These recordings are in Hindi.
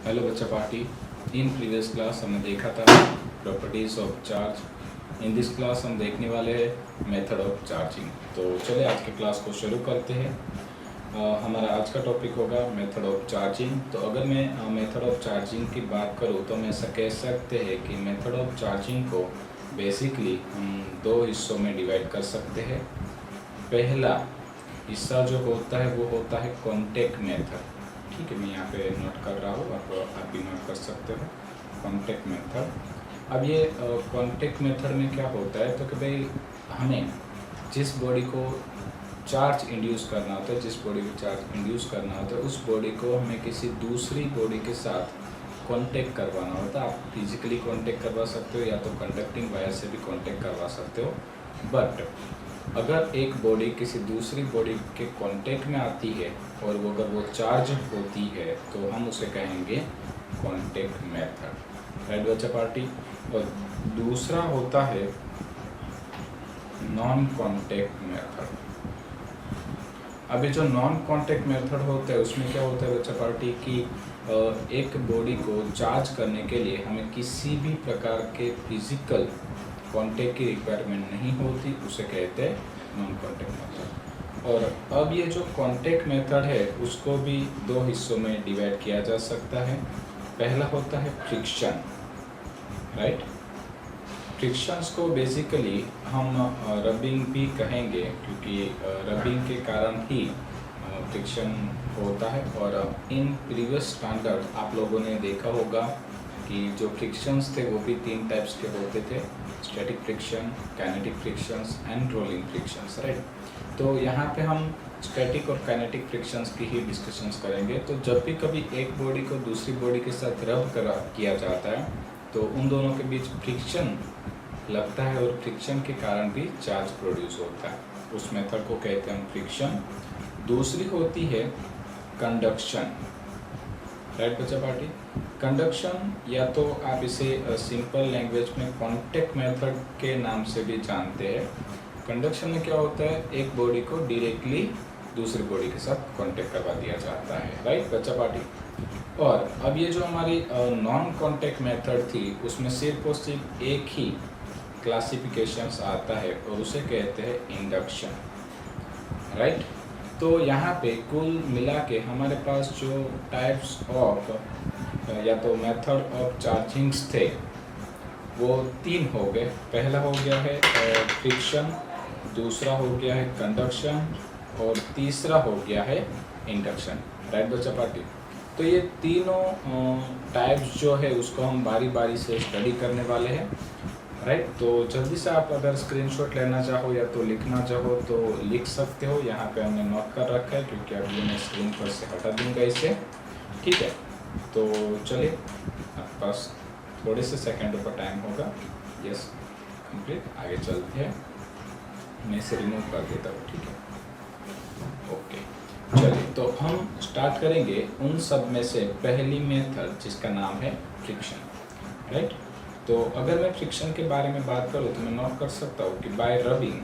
हेलो बच्चा पार्टी। इन प्रीवियस क्लास हमने देखा था properties of charge. In this class हम देखने वाले हैं मेथड ऑफ चार्जिंग। तो चलिए आज के क्लास को शुरू करते हैं। हमारा आज का टॉपिक होगा मेथड ऑफ चार्जिंग। तो अगर मैं मेथड ऑफ चार्जिंग की बात करूँ तो हम ऐसा कह सकते हैं कि मेथड ऑफ चार्जिंग को बेसिकली हम दो हिस्सों में डिवाइड कर सकते हैं। पहला हिस्सा जो होता है वो होता है कॉन्टेक्ट मेथड। ठीक है, मैं यहाँ पे नोट कर रहा हूँ, आप भी नोट कर सकते हो कॉन्टेक्ट मेथड। अब ये कॉन्टेक्ट मेथड में क्या होता है तो कि भाई हमें जिस बॉडी को चार्ज इंड्यूस करना होता है, जिस बॉडी को चार्ज इंड्यूस करना होता है उस बॉडी को हमें किसी दूसरी बॉडी के साथ कांटेक्ट करवाना होता है। आप फिजिकली कांटेक्ट करवा सकते हो या तो कंडक्टिंग वायर से भी कांटेक्ट करवा सकते हो। बट अगर एक बॉडी किसी दूसरी बॉडी के कांटेक्ट में आती है और वो अगर वो चार्ज होती है तो हम उसे कहेंगे कांटेक्ट मेथड। राइट बच्चा पार्टी। और दूसरा होता है नॉन कांटेक्ट मेथड। अभी जो नॉन कांटेक्ट मेथड होता है उसमें क्या होता है बच्चा पार्टी की एक बॉडी को चार्ज करने के लिए हमें किसी भी प्रकार के फिजिकल कांटेक्ट की रिक्वायरमेंट नहीं होती, उसे कहते हैं नॉन कांटेक्ट मेथड। और अब ये जो कांटेक्ट मेथड है उसको भी दो हिस्सों में डिवाइड किया जा सकता है। पहला होता है फ्रिक्शन। राइट, फ्रिक्शंस को बेसिकली हम रबिंग भी कहेंगे क्योंकि रबिंग के कारण ही फ्रिक्शन होता है। और इन प्रीवियस स्टैंडर्ड आप लोगों ने देखा होगा कि जो फ्रिक्शंस थे वो भी तीन टाइप्स के होते थे, static friction, kinetic frictions and rolling frictions. Right, तो यहाँ पे हम स्टैटिक और काइनेटिक फ्रिक्शंस की ही डिस्कशंस करेंगे। तो जब भी कभी एक बॉडी को दूसरी बॉडी के साथ रब किया जाता है तो उन दोनों के बीच फ्रिक्शन लगता है और फ्रिक्शन के कारण भी चार्ज प्रोड्यूस होता है। उस मेथड को कहते हैं हम फ्रिक्शन। दूसरी होती है कंडक्शन। राइट बच्चा पार्टी। कंडक्शन या तो आप इसे सिंपल लैंग्वेज में कांटेक्ट मेथड के नाम से भी जानते हैं। कंडक्शन में क्या होता है, एक बॉडी को डायरेक्टली दूसरी बॉडी के साथ कांटेक्ट करवा दिया जाता है। राइट बच्चा पार्टी। और अब ये जो हमारी नॉन कांटेक्ट मेथड थी उसमें सिर्फ और सिर्फ एक ही क्लासिफिकेशंस आता है और उसे कहते हैं इंडक्शन। राइट, तो यहाँ पे कुल मिला के हमारे पास जो टाइप्स ऑफ या तो मेथड ऑफ चार्जिंग्स थे वो तीन हो गए। पहला हो गया है फ्रिक्शन, दूसरा हो गया है कंडक्शन और तीसरा हो गया है इंडक्शन। राइट बच्चा पार्टी। तो ये तीनों टाइप्स जो है उसको हम बारी बारी से स्टडी करने वाले हैं। राइट, तो जल्दी से आप अगर स्क्रीनशॉट लेना चाहो या तो लिखना चाहो तो लिख सकते हो। यहाँ पे हमने नोट कर रखा है क्योंकि अभी मैं स्क्रीन पर से हटा दूंगा इसे। ठीक है, तो चलिए आपके पास थोड़े से सेकंडों का टाइम होगा। यस कंप्लीट, आगे चलते हैं। मैं इसे रिमूव कर देता हूँ। ठीक है, ओके चलिए, तो हम स्टार्ट करेंगे उन सब में से पहली मेथड जिसका नाम है फ्रिक्शन। राइट, तो अगर मैं फ्रिक्शन के बारे में बात करूँ तो मैं नोट कर सकता हूँ कि by rubbing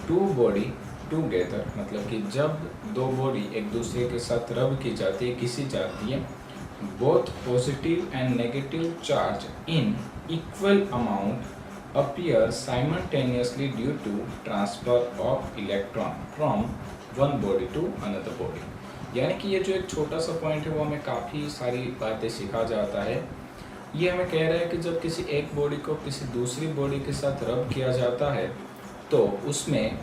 two body together, मतलब कि जब दो बॉडी एक दूसरे के साथ रब की जाती है, घिसी जाती है, both positive and negative charge in equal amount appear simultaneously due to transfer of electron from one body to another body. यानी कि ये जो एक छोटा सा पॉइंट है वो हमें काफ़ी सारी बातें सिखा जाता है। ये हमें कह रहा है कि जब किसी एक बॉडी को किसी दूसरी बॉडी के साथ रब किया जाता है तो उसमें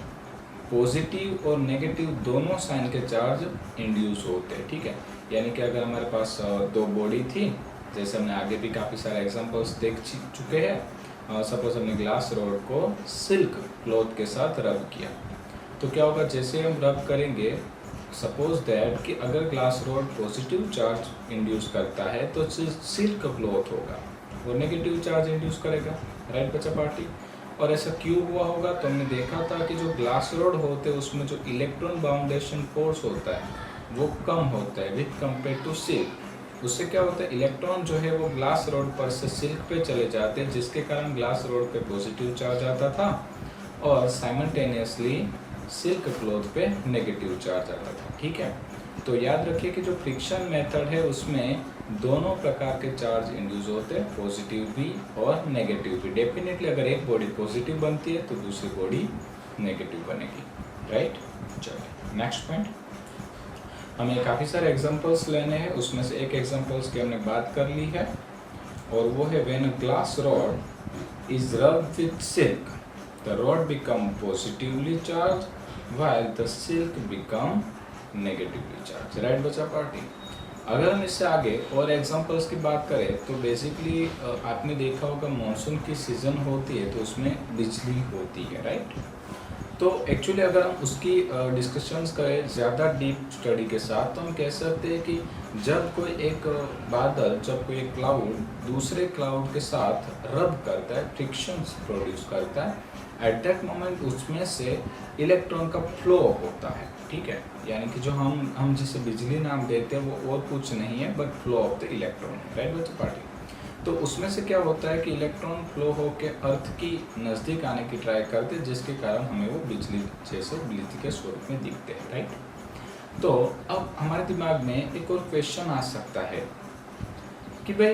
पॉजिटिव और नेगेटिव दोनों साइन के चार्ज इंड्यूस होते हैं। ठीक है, यानी कि अगर हमारे पास दो बॉडी थी, जैसे हमने आगे भी काफ़ी सारे एग्जांपल्स देख चुके हैं। सपोज हमने ग्लास रोड को सिल्क क्लॉथ के साथ रब किया तो क्या होगा, जैसे हम रब करेंगे सपोज दैट कि अगर glass rod positive charge induce करता है तो सिल्क क्लॉथ होगा, वो नेगेटिव चार्ज इंड्यूस करेगा। राइट बच्चा पार्टी। और ऐसा क्यों हुआ होगा, तो हमने देखा था कि जो ग्लास रोड होते हैं उसमें जो इलेक्ट्रॉन बाउंडेशन फोर्स होता है वो कम होता है विथ कंपेयर टू सिल्क। उससे क्या होता है, इलेक्ट्रॉन जो है वो ग्लास रोड पर से सिल्क पे चले जाते हैं जिसके कारण ग्लास रोड पे पॉजिटिव चार्ज आता था और साइमल्टेनियसली सिल्क क्लॉथ पे नेगेटिव चार्ज आता था। ठीक है, तो याद रखिए कि जो फ्रिक्शन मेथड है उसमें दोनों प्रकार के चार्ज इंड्यूस होते हैं, पॉजिटिव भी और नेगेटिव भी। डेफिनेटली अगर एक बॉडी पॉजिटिव बनती है तो दूसरी बॉडी नेगेटिव बनेगी, राइट। चलिए नेक्स्ट पॉइंट, हमें काफ़ी सारे एग्जांपल्स लेने हैं, उसमें से एक एग्जांपल्स की हमने बात कर ली है और वो है when a glass rod is rubbed with silk the rod become positively charge while the silk become negatively charge, right बच्चा पार्टी। अगर हम इससे आगे और एग्जांपल्स की बात करें तो बेसिकली आपने देखा होगा मानसून की सीज़न होती है तो उसमें बिजली होती है, राइट। तो एक्चुअली अगर हम उसकी डिस्कशंस करें ज़्यादा डीप स्टडी के साथ तो हम कह सकते हैं कि जब कोई एक बादल, जब कोई एक क्लाउड दूसरे क्लाउड के साथ रब करता है, फ्रिक्शंस प्रोड्यूस करता है, एट दैट मोमेंट उसमें से इलेक्ट्रॉन का फ्लो होता है, ठीक है। यानी कि जो हम जिसे बिजली नाम देते हैं वो और कुछ नहीं है but flow of the electron, right बच्चों पार्टी। तो उसमें से क्या होता है कि इलेक्ट्रॉन फ्लो होकर अर्थ की नज़दीक आने की ट्राई करते हैं, जिसके कारण हमें वो बिजली जैसे बिजली के स्वरूप में दिखते हैं, राइट। तो अब हमारे दिमाग में एक और क्वेश्चन आ सकता है कि भाई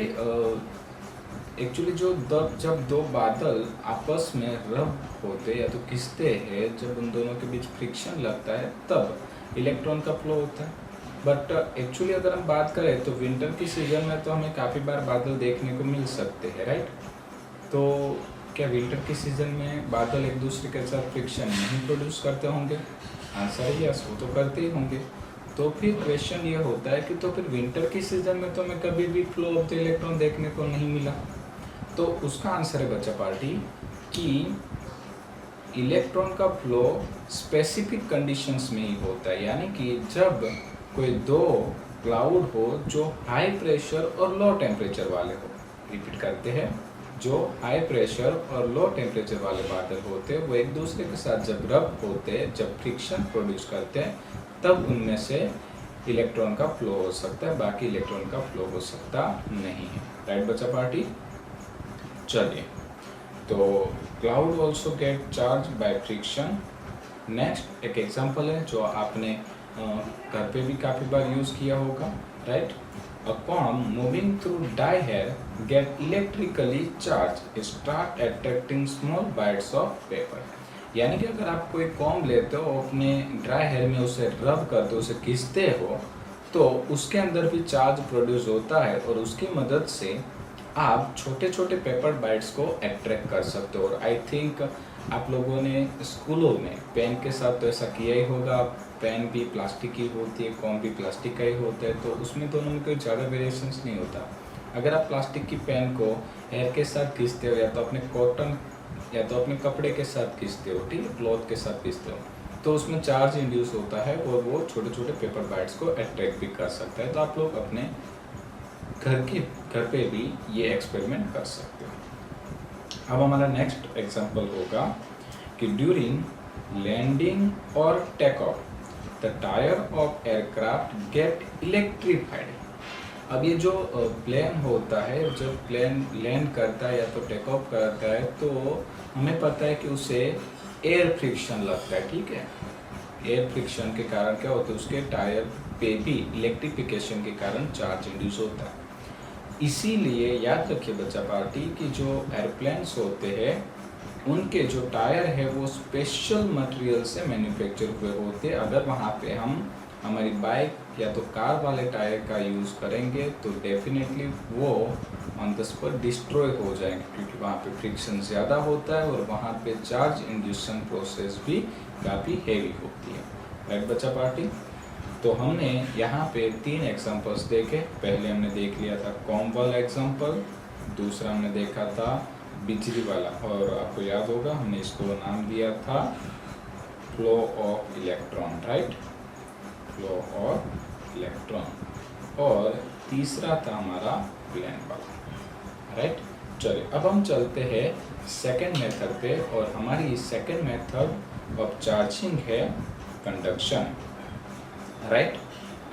एक्चुअली जब दो बादल आपस में रब होते या तो खिंचते हैं, जब उन दोनों के बीच फ्रिक्शन लगता है तब इलेक्ट्रॉन का फ्लो होता है। बट एक्चुअली अगर हम बात करें तो विंटर की सीज़न में तो हमें काफ़ी बार बादल देखने को मिल सकते हैं, राइट। तो क्या विंटर की सीज़न में बादल एक दूसरे के साथ फ्रिक्शन नहीं प्रोड्यूस करते होंगे? आंसर है यस, वो तो करते ही होंगे। तो फिर क्वेश्चन ये होता है कि तो फिर विंटर की सीज़न में तो हमें कभी भी फ्लो ऑफ द इलेक्ट्रॉन देखने को नहीं मिला। तो उसका आंसर है बच्चा पार्टी कि इलेक्ट्रॉन का फ्लो स्पेसिफिक कंडीशंस में ही होता है, यानी कि जब कोई दो क्लाउड हो जो हाई प्रेशर और लो टेम्परेचर वाले हो। रिपीट करते हैं, जो हाई प्रेशर और लो टेम्परेचर वाले बादल होते हैं वो एक दूसरे के साथ जब रब होते हैं, जब फ्रिक्शन प्रोड्यूस करते हैं, तब उनमें से इलेक्ट्रॉन का फ्लो हो सकता है, बाकी इलेक्ट्रॉन का फ्लो हो सकता नहीं है, राइट बच्चा पार्टी। चलिए, तो cloud also get charge by friction. Next एक एग्जांपल है जो आपने घर पे भी काफ़ी बार यूज़ किया होगा, right. A comb moving through dry hair get electrically charge start attracting small bits of paper. यानी कि अगर आप कोई कॉम्ब लेते हो अपने ड्राई हेयर में उसे रब करते हो, उसे खींचते हो, तो उसके अंदर भी चार्ज प्रोड्यूस होता है और उसकी मदद से आप छोटे छोटे पेपर बाइट्स को अट्रैक्ट कर सकते हो। और आई थिंक आप लोगों ने स्कूलों में पेन के साथ तो ऐसा किया ही होगा। पेन भी प्लास्टिक की होती है, कॉम्ब भी प्लास्टिक का ही होता है, तो उसमें दोनों में कोई ज़्यादा वेरिएशंस नहीं होता। अगर आप प्लास्टिक की पेन को हेयर के साथ खींचते हो या तो अपने कॉटन या तो अपने कपड़े के साथ खींचते हो, ठीक है, क्लॉथ के साथ खींचते हो, तो उसमें चार्ज इंड्यूस होता है और वो छोटे छोटे पेपर बाइट्स को अट्रैक्ट भी कर सकता है। तो आप लोग अपने घर पे भी ये एक्सपेरिमेंट कर सकते हो। अब हमारा नेक्स्ट एग्जांपल होगा कि ड्यूरिंग लैंडिंग और take off the tyre of aircraft get electrified. अब ये जो प्लेन होता है, जब प्लेन लैंड करता है या तो टेक ऑफ करता है, तो हमें पता है कि उसे एयर फ्रिक्शन लगता है, ठीक है। एयर फ्रिक्शन के कारण क्या होता है, उसके टायर पे भी इलेक्ट्रिफिकेशन के कारण चार्ज इंड्यूस होता है। इसीलिए याद रखिए बच्चा पार्टी कि जो एयरप्लेन्स होते हैं उनके जो टायर है वो स्पेशल मटेरियल से मैन्युफैक्चर हुए होते हैं। अगर वहाँ पे हम हमारी बाइक या तो कार वाले टायर का यूज़ करेंगे तो डेफिनेटली वो ऑन द स्पॉट डिस्ट्रॉय हो जाएंगे, क्योंकि वहाँ पे फ्रिक्शन ज़्यादा होता है और वहाँ पे चार्ज इंड्यूशन प्रोसेस भी काफ़ी हेवी होती है, राइट बच्चा पार्टी। तो हमने यहाँ पे 3 एग्जांपल्स देखे। पहले हमने देख लिया था कॉम्ब वाला एग्जांपल, दूसरा हमने देखा था बिजली वाला, और आपको याद होगा हमने इसको नाम दिया था flow of electron, right, flow of electron. और तीसरा था हमारा प्लेन वाला, राइट। चलिए अब हम चलते हैं सेकेंड मेथड पे, और हमारी सेकेंड मेथड ऑफ चार्जिंग है कंडक्शन, राइट।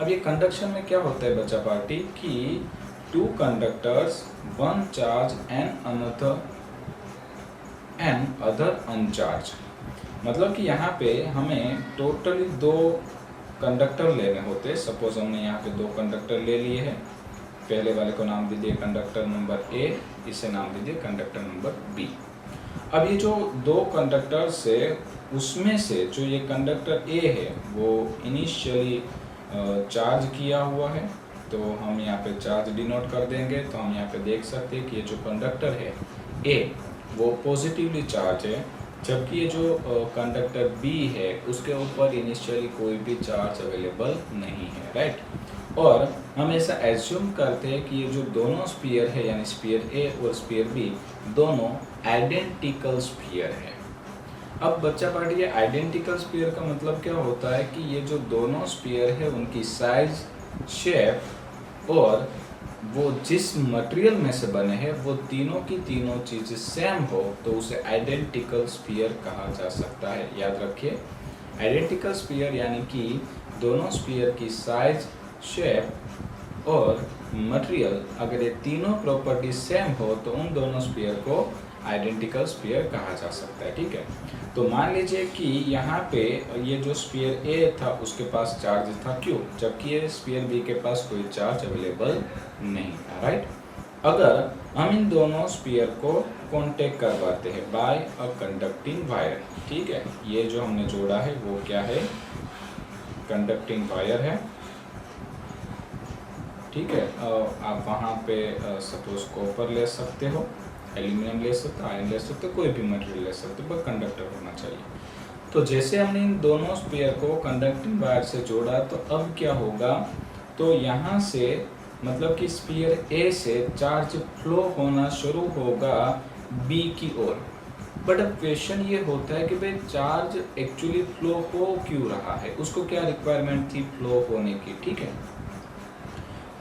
अब ये कंडक्शन में क्या होता है बच्चा पार्टी कि 2 कंडक्टर्स, 1 चार्ज एंड अदर अनचार्ज। मतलब कि यहाँ पे हमें टोटली 2 कंडक्टर लेने होते, सपोज हमने यहाँ पे 2 कंडक्टर ले लिए हैं, पहले वाले को नाम दीजिए कंडक्टर नंबर ए, इसे नाम दीजिए कंडक्टर नंबर बी। अब ये जो 2 कंडक्टर से, उसमें से जो ये कंडक्टर ए है वो इनिशियली चार्ज किया हुआ है, तो हम यहाँ पे चार्ज डिनोट कर देंगे। तो हम यहाँ पे देख सकते हैं कि ये जो कंडक्टर है ए वो पॉजिटिवली चार्ज है, जबकि ये जो कंडक्टर बी है उसके ऊपर इनिशियली कोई भी चार्ज अवेलेबल नहीं है, राइट। और हम ऐसा एज्यूम करते हैं कि ये जो दोनों स्फीयर है, यानी स्फीयर ए और स्फीयर बी, दोनों आइडेंटिकल स्फीयर है। अब बच्चा पार्टी, ये आइडेंटिकल स्फीयर का मतलब क्या होता है कि ये जो दोनों स्फीयर है उनकी साइज, शेप और वो जिस मटेरियल में से बने हैं वो तीनों की तीनों चीज़ें सेम हो तो उसे आइडेंटिकल स्फीयर कहा जा सकता है। याद रखिए, आइडेंटिकल स्फीयर यानी कि दोनों स्फीयर की साइज, शेप और मटेरियल, अगर ये तीनों प्रॉपर्टी सेम हो तो उन दोनों स्फीयर को आइडेंटिकल स्फीयर कहा जा सकता है, ठीक है। तो मान लीजिए कि यहाँ पे ये जो स्फीयर ए था उसके पास चार्ज था क्यों, जबकि ये स्फीयर बी के पास कोई चार्ज अवेलेबल नहीं था, राइट। अगर हम इन दोनों स्फीयर को कांटेक्ट करवाते हैं बाय अ कंडक्टिंग वायर, ठीक है, ये जो हमने जोड़ा है वो क्या है, कंडक्टिंग वायर है, ठीक है। आप वहाँ पे सपोज कॉपर ले सकते हो, एल्यूमिनियम ले सकते हो, आयरन ले सकते हो, कोई भी मटेरियल ले सकते हो, बस कंडक्टर होना चाहिए। तो जैसे हमने इन दोनों स्फीयर को कंडक्टिंग वायर से जोड़ा तो अब क्या होगा, तो यहाँ से मतलब कि स्फीयर ए से चार्ज फ्लो होना शुरू होगा बी की ओर। बट अब क्वेश्चन ये होता है कि भाई चार्ज एक्चुअली फ्लो हो क्यों रहा है, उसको क्या रिक्वायरमेंट थी फ्लो होने की, ठीक है।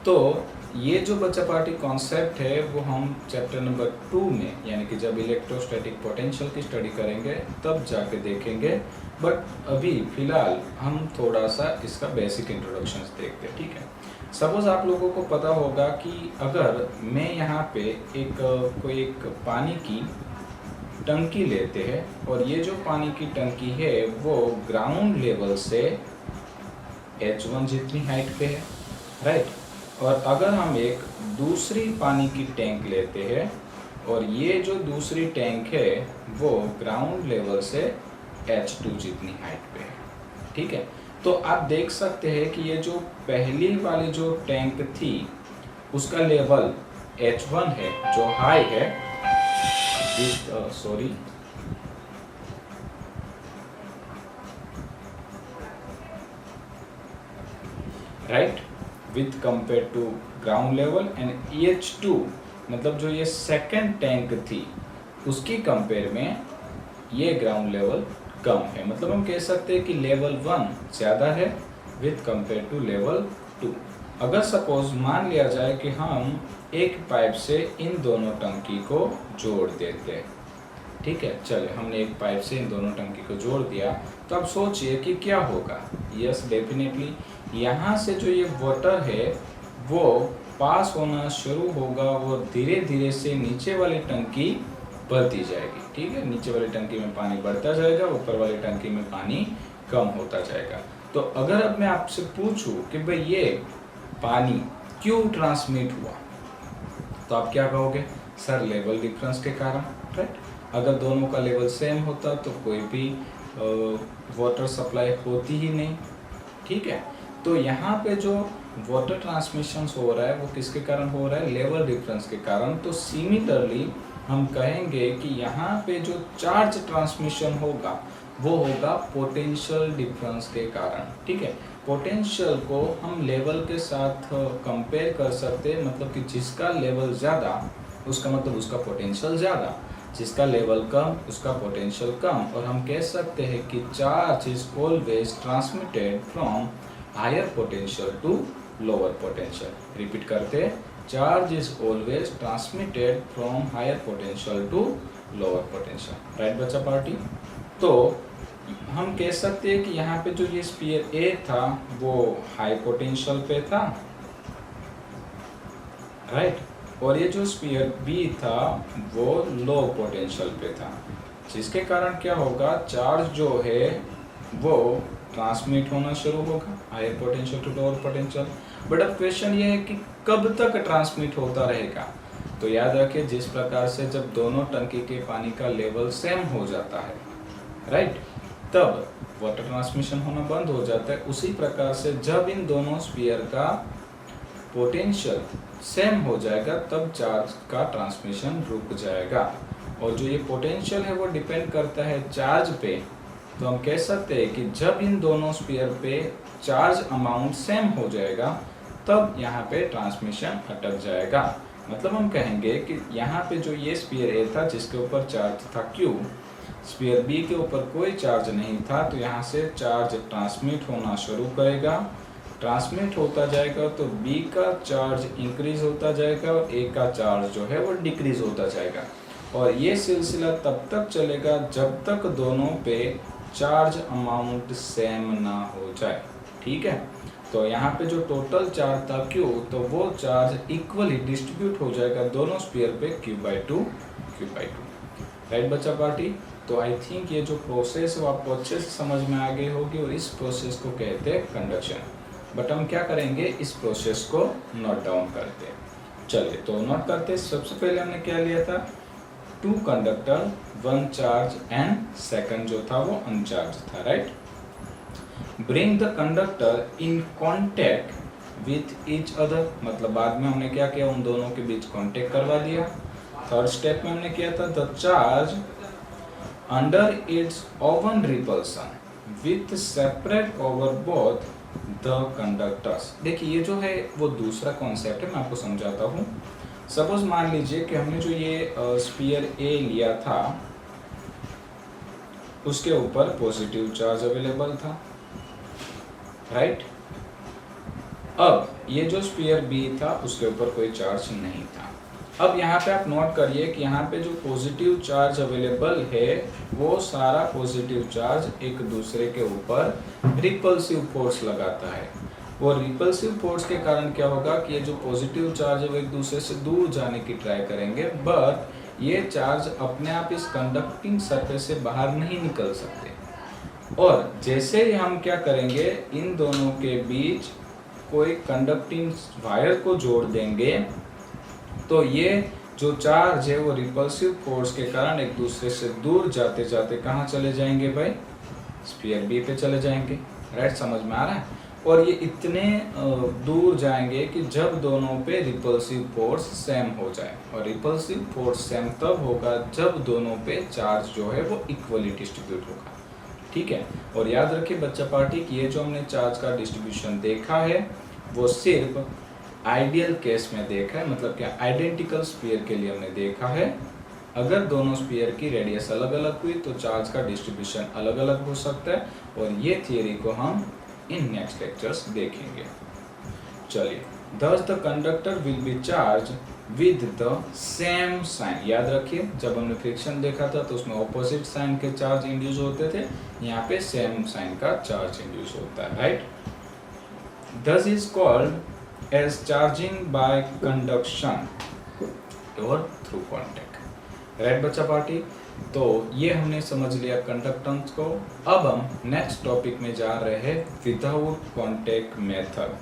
तो ये जो बच्चा पार्टी कॉन्सेप्ट है वो हम चैप्टर नंबर 2 में, यानी कि जब इलेक्ट्रोस्टैटिक पोटेंशियल की स्टडी करेंगे तब जाके देखेंगे। बट अभी फिलहाल हम थोड़ा सा इसका बेसिक इंट्रोडक्शंस देखते हैं, ठीक है। सपोज आप लोगों को पता होगा कि अगर मैं यहाँ पे कोई एक पानी की टंकी लेते हैं और ये जो पानी की टंकी है वो ग्राउंड लेवल से H1 जितनी हाइट पे है, राइट। और अगर हम एक दूसरी पानी की टैंक लेते हैं और ये जो दूसरी टैंक है वो ग्राउंड लेवल से H2 जितनी हाइट पे है, ठीक है। तो आप देख सकते हैं कि ये जो पहली वाली जो टैंक थी उसका लेवल H1 है जो हाई है, right, with compare to ground level. And H2 मतलब जो ये सेकंड टैंक थी उसकी कंपेयर में ये ग्राउंड लेवल कम है, मतलब हम कह सकते हैं कि लेवल 1 ज़्यादा है विथ कंपेयर टू लेवल 2। अगर सपोज मान लिया जाए कि हम एक पाइप से इन दोनों टंकी को जोड़ देते हैं, ठीक है, चलिए हमने एक पाइप से इन दोनों टंकी को जोड़ दिया, तो अब सोचिए कि क्या होगा। यस, डेफिनेटली यहाँ से जो ये वाटर है वो पास होना शुरू होगा और धीरे धीरे से नीचे वाली टंकी बढ़ती जाएगी, ठीक है। नीचे वाली टंकी में पानी बढ़ता जाएगा, ऊपर वाली टंकी में पानी कम होता जाएगा। तो अगर अब मैं आपसे पूछूं कि भाई ये पानी क्यों ट्रांसमिट हुआ, तो आप क्या कहोगे, सर लेवल डिफरेंस के कारण, राइट। अगर दोनों का लेवल सेम होता तो कोई भी वाटर सप्लाई होती ही नहीं, ठीक है। तो यहाँ पे जो वाटर ट्रांसमिशन हो रहा है वो किसके कारण हो रहा है, लेवल डिफरेंस के कारण। तो सिमिलरली हम कहेंगे कि यहाँ पे जो चार्ज ट्रांसमिशन होगा वो होगा पोटेंशियल डिफरेंस के कारण, ठीक है। पोटेंशियल को हम लेवल के साथ कंपेयर कर सकते हैं, मतलब कि जिसका लेवल ज़्यादा उसका मतलब उसका पोटेंशियल ज़्यादा, जिसका लेवल कम उसका पोटेंशियल कम। और हम कह सकते हैं कि charge is always transmitted from higher potential to lower potential. Repeat करते हैं, charge is always transmitted from higher potential to lower potential, right बच्चा पार्टी। तो हम कह सकते हैं कि यहाँ पे जो ये स्फीयर ए था वो हाई पोटेंशियल पे था, राइट, और ये जो स्फीयर बी था वो लो पोटेंशियल पे था, जिसके कारण क्या होगा, चार्ज जो है वो ट्रांसमिट होना शुरू होगा, higher potential to lower potential. But अब क्वेश्चन ये है कि कब तक ट्रांसमिट होता रहेगा। तो याद रखिए, जिस प्रकार से जब दोनों टंकी के पानी का लेवल सेम हो जाता है, राइट, तब वाटर ट्रांसमिशन होना बंद हो जाता है। उसी प्रकार से जब इन दोनों स्फीयर का पोटेंशियल सेम हो जाएगा, तब चार्ज का ट्रांसमिशन रुक जाएगा। और जो ये पोटेंशियल है वो डिपेंड करता है चार्ज पे। तो हम कह सकते हैं कि जब इन दोनों स्फीयर पे चार्ज अमाउंट सेम हो जाएगा, तब यहाँ पे ट्रांसमिशन अटक जाएगा। मतलब हम कहेंगे कि यहाँ पे जो ये स्फीयर ए था जिसके ऊपर चार्ज था Q, स्फीयर बी के ऊपर कोई चार्ज नहीं था, तो यहाँ से चार्ज ट्रांसमिट होना शुरू करेगा। ट्रांसमिट होता जाएगा तो बी का चार्ज इंक्रीज होता जाएगा और ए का चार्ज जो है वो डिक्रीज होता जाएगा। और ये सिलसिला तब तक चलेगा जब तक दोनों पे चार्ज अमाउंट सेम ना हो जाए। ठीक है, तो यहाँ पे जो टोटल चार्ज था Q, तो वो चार्ज इक्वली डिस्ट्रीब्यूट हो जाएगा दोनों स्फीयर पे Q/2 राइट बच्चा पार्टी। तो आई थिंक ये जो प्रोसेस है वो आपको अच्छे से समझ में आ गई होगी, और इस प्रोसेस को कहते हैं कंडक्शन। बट हम क्या करेंगे, इस प्रोसेस को नोट डाउन करते हैं। चलिए तो नोट करते हैं। सबसे पहले हमने क्या लिया था, 2 कंडक्टर 1 चार्ज एंड सेकंड जो था वो अनचार्ज था, right. Bring the conductor in contact with each other, मतलब बाद में हमने क्या किया, उन दोनों के बीच कॉन्टेक्ट करवा दिया। थर्ड स्टेप में हमने किया था, the charge under its oven repulsion with separate over both the conductors. देखिए ये जो है वो दूसरा कॉन्सेप्ट है, मैं आपको समझाता हूँ। सपोज मान लीजिए कि हमने जो ये स्फीयर ए लिया था, उसके ऊपर पॉजिटिव चार्ज अवेलेबल था, राइट। अब ये जो स्फीयर बी था उसके ऊपर कोई चार्ज नहीं था। अब यहाँ पे आप नोट करिए कि यहाँ पे जो पॉजिटिव चार्ज अवेलेबल है वो सारा पॉजिटिव चार्ज एक दूसरे के ऊपर रिपल्सिव फोर्स लगाता है। और रिपल्सिव फोर्स के कारण क्या होगा कि ये जो पॉजिटिव चार्ज है वो एक दूसरे से दूर जाने की ट्राई करेंगे, बट ये चार्ज अपने आप इस कंडक्टिंग सरफेस से बाहर नहीं निकल सकते। और जैसे ही हम क्या करेंगे, इन दोनों के बीच कोई कंडक्टिंग वायर को जोड़ देंगे, तो ये जो चार्ज है वो रिपल्सिव फोर्स के कारण एक दूसरे से दूर जाते जाते कहाँ चले जाएंगे भाई, स्फीयर बी पे चले जाएंगे, राइट। समझ में आ रहा है। और ये इतने दूर जाएंगे कि जब दोनों पे रिपल्सिव फोर्स सेम हो जाए, और रिपल्सिव फोर्स सेम तब होगा जब दोनों पे चार्ज जो है वो इक्वली डिस्ट्रीब्यूट होगा। ठीक है, और याद रखिए बच्चा पार्टी कि ये जो हमने चार्ज का डिस्ट्रीब्यूशन देखा है वो सिर्फ आइडियल केस में देखा है, मतलब क्या आइडेंटिकल स्फीयर के लिए हमने देखा है। अगर दोनों स्फीयर की रेडियस अलग अलग हुई तो चार्ज का डिस्ट्रीब्यूशन अलग अलग हो सकता है, और ये थियरी को हम इन नेक्स्ट लेक्चर्स देखेंगे। चलिए, thus the conductor will be charged with the same sign। याद रखिए जब हमने फ्रिक्शन देखा था तो उसमें ऑपोजिट साइन के चार्ज इंड्यूस होते थे, यहाँ पे सेम साइन का चार्ज इंड्यूस होता है, right. thus is called as charging by conduction or through contact, right बच्चा पार्टी। तो ये हमने समझ लिया कंडक्टेंस को। अब हम नेक्स्ट टॉपिक में जा रहे हैं विदाउट कॉन्टैक्ट मेथड,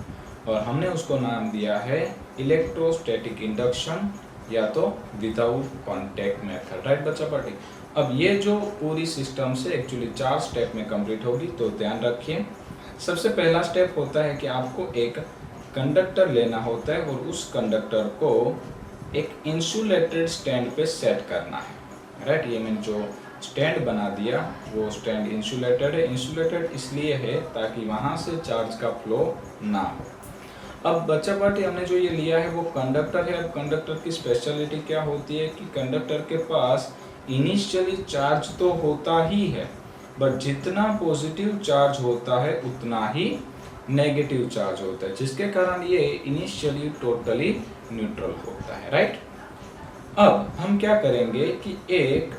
और हमने उसको नाम दिया है इलेक्ट्रोस्टैटिक इंडक्शन या तो विदाउट कॉन्टैक्ट मेथड, राइट बच्चा पार्टी। अब ये जो पूरी सिस्टम से एक्चुअली 4 स्टेप में कंप्लीट होगी, तो ध्यान रखिए। सबसे पहला स्टेप होता है कि आपको एक कंडक्टर लेना होता है और उस कंडक्टर को एक इंसुलेटेड स्टैंड पे सेट करना है, राइट। ये मैंने जो स्टैंड बना दिया वो स्टैंड इंसुलेटेड है। इंसुलेटेड इसलिए है ताकि वहाँ से चार्ज का फ्लो ना हो। अब बच्चा पार्टी हमने जो ये लिया है वो कंडक्टर है। अब कंडक्टर की स्पेशलिटी क्या होती है कि कंडक्टर के पास इनिशियली चार्ज तो होता ही है, बट जितना पॉजिटिव चार्ज होता है उतना ही नेगेटिव चार्ज होता है, जिसके कारण ये इनिशियली टोटली न्यूट्रल होता है, राइट। अब हम क्या करेंगे कि एक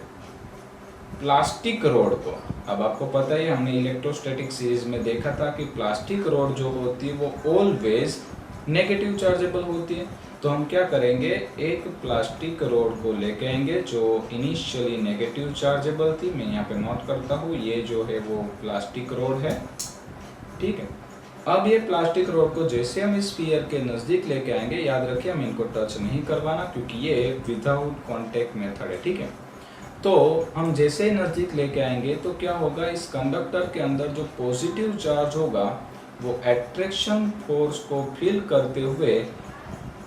प्लास्टिक रोड को, अब आपको पता है हमने इलेक्ट्रोस्टैटिक सीरीज में देखा था कि प्लास्टिक रोड जो होती है वो ऑलवेज नेगेटिव चार्जेबल होती है। तो हम क्या करेंगे, एक प्लास्टिक रोड को लेके आएंगे जो इनिशियली नेगेटिव चार्जेबल थी। मैं यहाँ पे नोट करता हूँ, ये जो है वो प्लास्टिक रोड है, ठीक है। अब ये प्लास्टिक रोड को जैसे हम इस स्फीयर के नज़दीक लेके आएंगे, याद रखिए हम इनको टच नहीं करवाना क्योंकि ये विदाउट कांटेक्ट मेथड है, ठीक है। तो हम जैसे ही नज़दीक लेके आएंगे तो क्या होगा, इस कंडक्टर के अंदर जो पॉजिटिव चार्ज होगा वो एट्रैक्शन फोर्स को फील करते हुए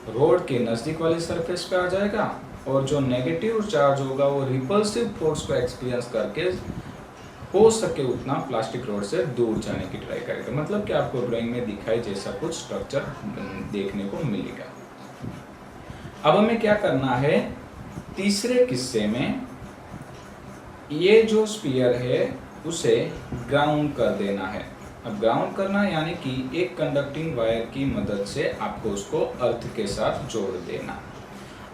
रोड के नज़दीक वाली सरफेस पे आ जाएगा, और जो नेगेटिव चार्ज होगा वो रिपल्सिव फोर्स को एक्सपीरियंस करके हो सके उतना प्लास्टिक रोड से दूर जाने की ट्राई करेगा। मतलब कि आपको ड्राइंग में दिखाई जैसा कुछ स्ट्रक्चर देखने को मिलेगा। अब हमें क्या करना है, तीसरे किस्से में ये जो स्फीयर है उसे ग्राउंड कर देना है। अब ग्राउंड करना यानी कि एक कंडक्टिंग वायर की मदद से आपको उसको अर्थ के साथ जोड़ देना।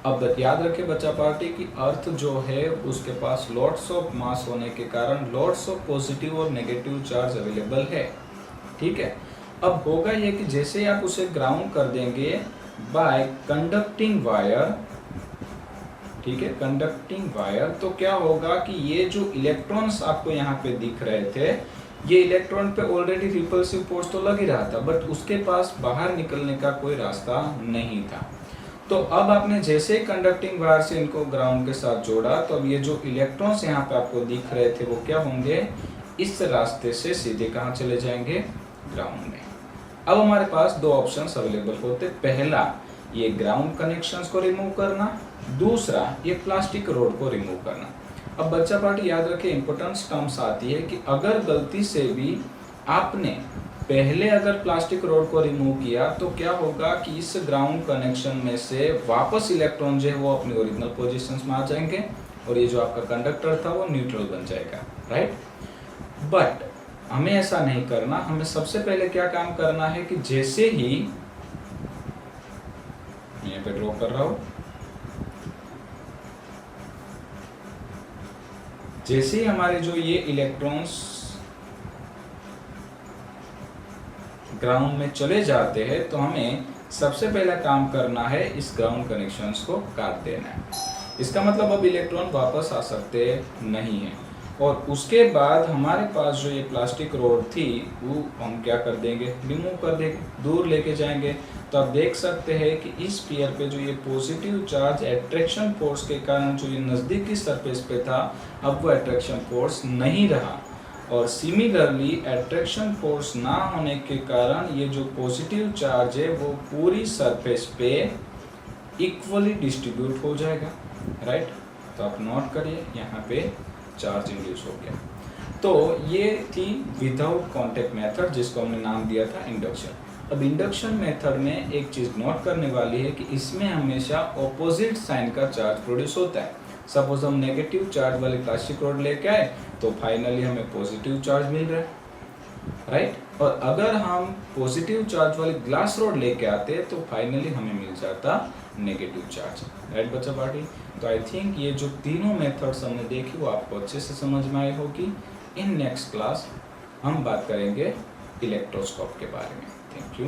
अब याद रखें बच्चा पार्टी की अर्थ जो है उसके पास लॉट्स ऑफ मास होने के कारण लॉट्स ऑफ पॉजिटिव और नेगेटिव चार्ज अवेलेबल है, ठीक है। अब होगा ये कि जैसे ही आप उसे ग्राउंड कर देंगे बाय कंडक्टिंग वायर, ठीक है, कंडक्टिंग वायर, तो क्या होगा कि ये जो इलेक्ट्रॉन्स आपको यहाँ पे दिख रहे थे, ये इलेक्ट्रॉन पे ऑलरेडी रिपल्सिव फोर्स तो लग ही रहा था, बट उसके पास बाहर निकलने का कोई रास्ता नहीं था। तो अब आपने जैसे ही कंडक्टिंग वायर से इनको ग्राउंड के साथ जोड़ा, तो अब ये जो इलेक्ट्रॉन्स यहाँ पे आपको दिख रहे थे वो क्या होंगे, इस रास्ते से सीधे कहाँ चले जाएंगे, ग्राउंड में। अब हमारे पास दो ऑप्शंस अवेलेबल होते, पहला ये ग्राउंड कनेक्शंस को रिमूव करना, दूसरा ये प्लास्टिक रोड को रिमूव करना। अब बच्चा पार्टी याद रखे इंपॉर्टेंट टर्म्स आती है कि अगर गलती से भी आपने पहले अगर प्लास्टिक रोड को रिमूव किया तो क्या होगा कि इस ग्राउंड कनेक्शन में से वापस इलेक्ट्रॉन जो है वो अपनी ओरिजिनल पोजीशंस में आ जाएंगे और ये जो आपका कंडक्टर था वो न्यूट्रल बन जाएगा, राइट। बट हमें ऐसा नहीं करना, हमें सबसे पहले क्या काम करना है कि जैसे ही मैं यहाँ पे ड्रॉ कर रहा हूं, जैसे ही हमारे जो ये इलेक्ट्रॉन्स ग्राउंड में चले जाते हैं तो हमें सबसे पहला काम करना है इस ग्राउंड कनेक्शंस को काट देना है। इसका मतलब अब इलेक्ट्रॉन वापस आ सकते नहीं हैं, और उसके बाद हमारे पास जो ये प्लास्टिक रोड थी वो हम क्या कर देंगे, रिमूव कर देंगे, दूर लेके जाएंगे। तो आप देख सकते हैं कि इस स्फीयर पे जो ये पॉजिटिव चार्ज एट्रैक्शन फोर्स के कारण जो ये नज़दीक की सरफेस पे था, अब वो एट्रैक्शन फोर्स नहीं रहा, और सिमिलरली एट्रैक्शन फोर्स ना होने के कारण ये जो पॉजिटिव चार्ज है वो पूरी सरफेस पे इक्वली डिस्ट्रीब्यूट हो जाएगा, राइट। तो आप नोट करिए यहाँ पे चार्ज इंड्यूस हो गया। तो ये थी विदाउट कांटेक्ट मेथड जिसको हमने नाम दिया था इंडक्शन। अब इंडक्शन मेथड में एक चीज़ नोट करने वाली है कि इसमें हमेशा ऑपोजिट साइन का चार्ज प्रोड्यूस होता है। सपोज हम नेगेटिव चार्ज वाली प्लास्टिक रोड लेके आए तो फाइनली हमें पॉजिटिव चार्ज मिल रहा है, राइट। और अगर हम पॉजिटिव चार्ज वाली ग्लास रोड लेके आते तो फाइनली हमें मिल जाता नेगेटिव चार्ज, राइट बच्चा पार्टी। तो आई थिंक ये जो तीनों मेथड्स हमने देखी वो आपको अच्छे से समझ में आई होगी। इन नेक्स्ट क्लास हम बात करेंगे इलेक्ट्रोस्कोप के बारे में। Thank you.